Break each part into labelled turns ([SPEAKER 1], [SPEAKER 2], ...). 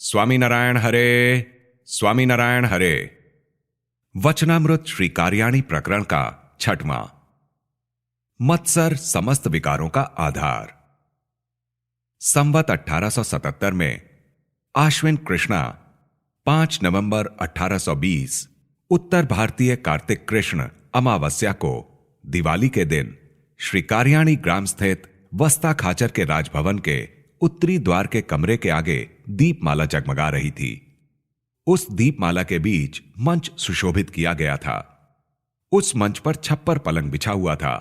[SPEAKER 1] स्वामीनारायण हरे, स्वामीनारायण हरे। वचनामृत श्री कार्याणी प्रकरण का छठवां। मत्सर समस्त विकारों का आधार। संवत 1877 में आश्विन कृष्णा 5 नवंबर 1820 उत्तर भारतीय कार्तिक कृष्ण अमावस्या को दिवाली के दिन श्री कार्याणी ग्राम स्थित वस्ता खाचर के राजभवन के उत्तरी द्वार के कमरे के आगे दीपमाला जगमगा रही थी। उस दीपमाला के बीच मंच सुशोभित किया गया था। उस मंच पर छप्पर पलंग बिछा हुआ था,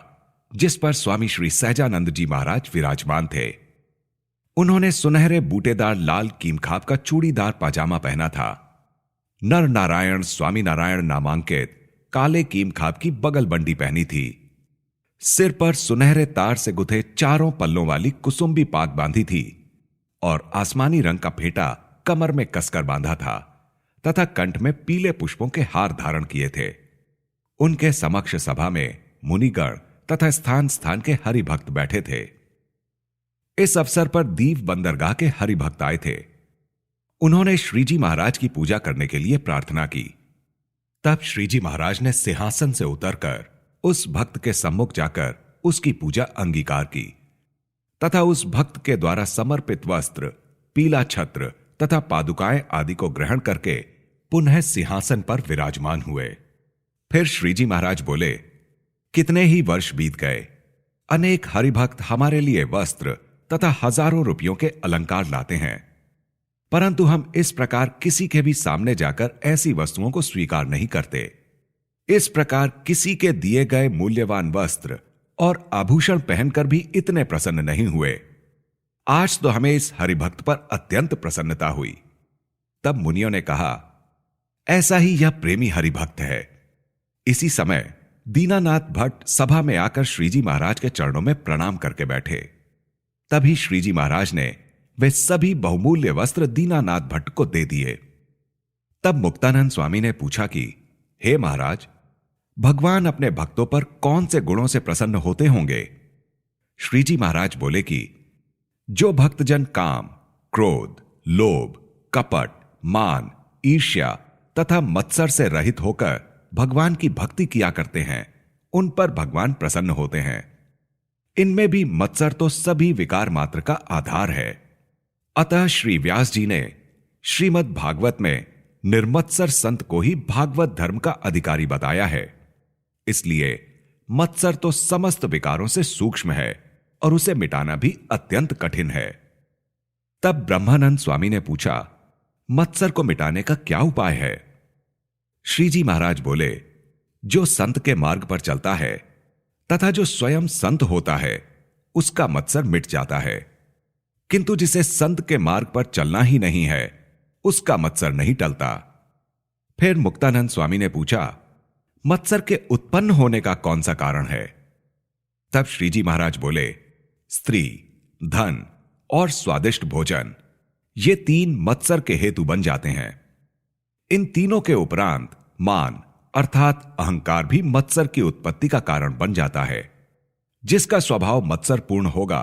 [SPEAKER 1] जिस पर स्वामी श्री सहजानंद जी महाराज विराजमान थे। उन्होंने सुनहरे बूटेदार लाल कीमखाब का चूड़ीदार पाजामा पहना था। नर नारायण स्वामी नारायण नामांकित काले कीमखाब की बगलबंडी पहनी थी। सिर पर सुनहरे तार से गुथे चारों पल्लों वाली कुसुम्बी पाग बांधी थी और आसमानी रंग का फेटा कमर में कसकर बांधा था तथा कंठ में पीले पुष्पों के हार धारण किए थे। उनके समक्ष सभा में मुनिगण तथा स्थान स्थान के हरिभक्त बैठे थे। इस अवसर पर दीव बंदरगाह के हरिभक्त आए थे। उन्होंने श्रीजी महाराज की पूजा करने के लिए प्रार्थना की। तब श्रीजी महाराज ने सिंहासन से उतरकर उस भक्त के सम्मुख जाकर उसकी पूजा अंगीकार की तथा उस भक्त के द्वारा समर्पित वस्त्र, पीला छत्र तथा पादुकाएं आदि को ग्रहण करके पुनः सिंहासन पर विराजमान हुए। फिर श्रीजी महाराज बोले, कितने ही वर्ष बीत गए, अनेक हरिभक्त हमारे लिए वस्त्र तथा हजारों रुपयों के अलंकार लाते हैं, परंतु हम इस प्रकार किसी के भी सामने जाकर ऐसी वस्तुओं को स्वीकार नहीं करते। इस प्रकार किसी के दिए गए मूल्यवान वस्त्र और आभूषण पहनकर भी इतने प्रसन्न नहीं हुए। आज तो हमें इस हरिभक्त पर अत्यंत प्रसन्नता हुई। तब मुनियों ने कहा, ऐसा ही यह प्रेमी हरिभक्त है। इसी समय दीनानाथ भट्ट सभा में आकर श्रीजी महाराज के चरणों में प्रणाम करके बैठे। तभी श्रीजी महाराज ने वे सभी बहुमूल्य वस्त्र दीनानाथ भट्ट को दे दिए। तब मुक्तानंद स्वामी ने पूछा कि हे महाराज, भगवान अपने भक्तों पर कौन से गुणों से प्रसन्न होते होंगे? श्रीजी महाराज बोले कि जो भक्तजन काम, क्रोध, लोभ, कपट, मान, ईर्ष्या तथा मत्सर से रहित होकर भगवान की भक्ति किया करते हैं, उन पर भगवान प्रसन्न होते हैं। इनमें भी मत्सर तो सभी विकार मात्र का आधार है। अतः श्री व्यास जी ने श्रीमद् भागवत में निर्मत्सर संत को ही भागवत धर्म का अधिकारी बताया है। इसलिए मत्सर तो समस्त विकारों से सूक्ष्म है और उसे मिटाना भी अत्यंत कठिन है। तब ब्रह्मानंद स्वामी ने पूछा, मत्सर को मिटाने का क्या उपाय है? श्रीजी महाराज बोले, जो संत के मार्ग पर चलता है तथा जो स्वयं संत होता है, उसका मत्सर मिट जाता है, किंतु जिसे संत के मार्ग पर चलना ही नहीं है, उसका मत्सर नहीं टलता। फिर मुक्तानंद स्वामी ने पूछा, मत्सर के उत्पन्न होने का कौन सा कारण है? तब श्रीजी महाराज बोले, स्त्री, धन और स्वादिष्ट भोजन, ये तीन मत्सर के हेतु बन जाते हैं। इन तीनों के उपरांत मान अर्थात अहंकार भी मत्सर की उत्पत्ति का कारण बन जाता है। जिसका स्वभाव मत्सर पूर्ण होगा,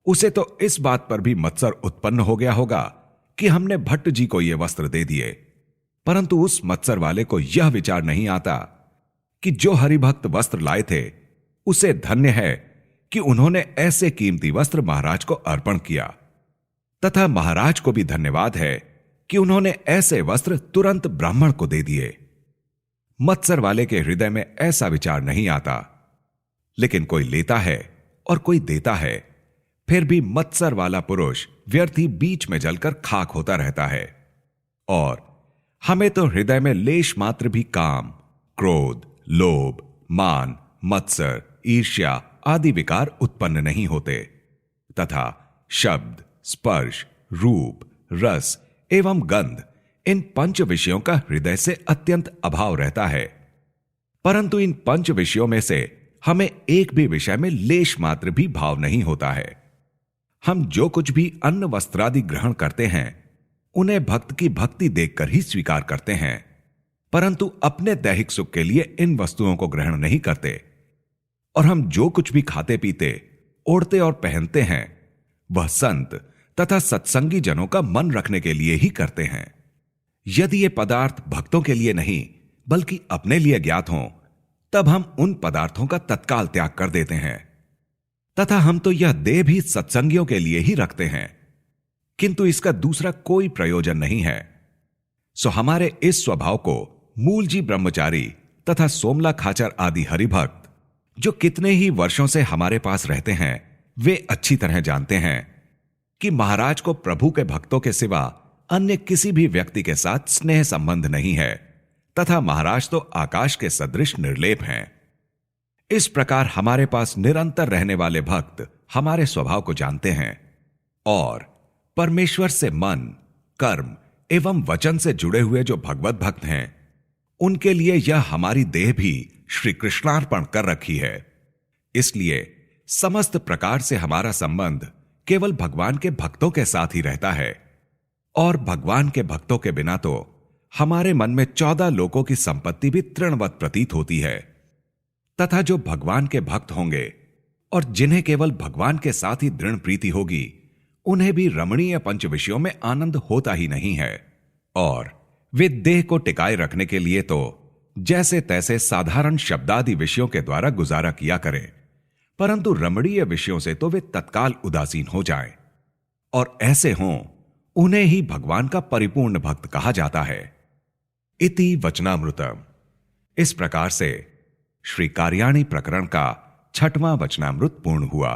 [SPEAKER 1] उसे तो इस बात पर भी मत्सर उत्पन्न हो गया होगा कि हमने भट्ट जी को यह वस्त्र दे दिए, परंतु उस मत्सर वाले को यह विचार नहीं आता कि जो हरिभक्त वस्त्र लाए थे, उसे धन्य है कि उन्होंने ऐसे कीमती वस्त्र महाराज को अर्पण किया, तथा महाराज को भी धन्यवाद है कि उन्होंने ऐसे वस्त्र तुरंत ब्राह्मण को दे दिए। मत्सर वाले के हृदय में ऐसा विचार नहीं आता, लेकिन कोई लेता है और कोई देता है, फिर भी मत्सर वाला पुरुष व्यर्थ ही बीच में जलकर खाक होता रहता है। और हमें तो हृदय में लेश मात्र भी काम, क्रोध, लोभ, मान, मत्सर, ईर्ष्या आदि विकार उत्पन्न नहीं होते, तथा शब्द, स्पर्श, रूप, रस एवं गंध, इन पंच विषयों का हृदय से अत्यंत अभाव रहता है। परंतु इन पंच विषयों में से हमें एक भी विषय में लेश मात्र भी भाव नहीं होता है। हम जो कुछ भी अन्न वस्त्रादि ग्रहण करते हैं, उन्हें भक्त की भक्ति देखकर ही स्वीकार करते हैं, परंतु अपने दैहिक सुख के लिए इन वस्तुओं को ग्रहण नहीं करते। और हम जो कुछ भी खाते पीते, ओढ़ते और पहनते हैं, वह संत तथा सत्संगी जनों का मन रखने के लिए ही करते हैं। यदि ये पदार्थ भक्तों के लिए नहीं बल्कि अपने लिए ज्ञात हों, तब हम उन पदार्थों का तत्काल त्याग कर देते हैं तथा हम तो यह देह भी सत्संगियों के लिए ही रखते हैं, किंतु इसका दूसरा कोई प्रयोजन नहीं है। सो हमारे इस स्वभाव को मूलजी ब्रह्मचारी तथा सोमला खाचर आदि हरिभक्त जो कितने ही वर्षों से हमारे पास रहते हैं, वे अच्छी तरह जानते हैं कि महाराज को प्रभु के भक्तों के सिवा अन्य किसी भी व्यक्ति के साथ स्नेह संबंध नहीं है तथा महाराज तो आकाश के सदृश निर्लेप हैं। इस प्रकार हमारे पास निरंतर रहने वाले भक्त हमारे स्वभाव को जानते हैं और परमेश्वर से मन, कर्म एवं वचन से जुड़े हुए जो भगवत भक्त हैं, उनके लिए यह हमारी देह भी श्री कृष्णार्पण कर रखी है। इसलिए समस्त प्रकार से हमारा संबंध केवल भगवान के भक्तों के साथ ही रहता है और भगवान के भक्तों के बिना तो हमारे मन में 14 लोकों की संपत्ति भी तृणवत प्रतीत होती है तथा जो भगवान के भक्त होंगे और जिन्हें केवल भगवान के साथ ही दृढ़ प्रीति होगी, उन्हें भी रमणीय पंच विषयों में आनंद होता ही नहीं है और वे देह को टिकाए रखने के लिए तो जैसे तैसे साधारण शब्दादि विषयों के द्वारा गुजारा किया करें, परंतु रमणीय विषयों से तो वे तत्काल उदासीन हो जाएं और ऐसे हों, उन्हें ही भगवान का परिपूर्ण भक्त कहा जाता है। इति वचनामृतम। इस प्रकार से श्री कार्याणी प्रकरण का 6वां वचनामृत पूर्ण हुआ।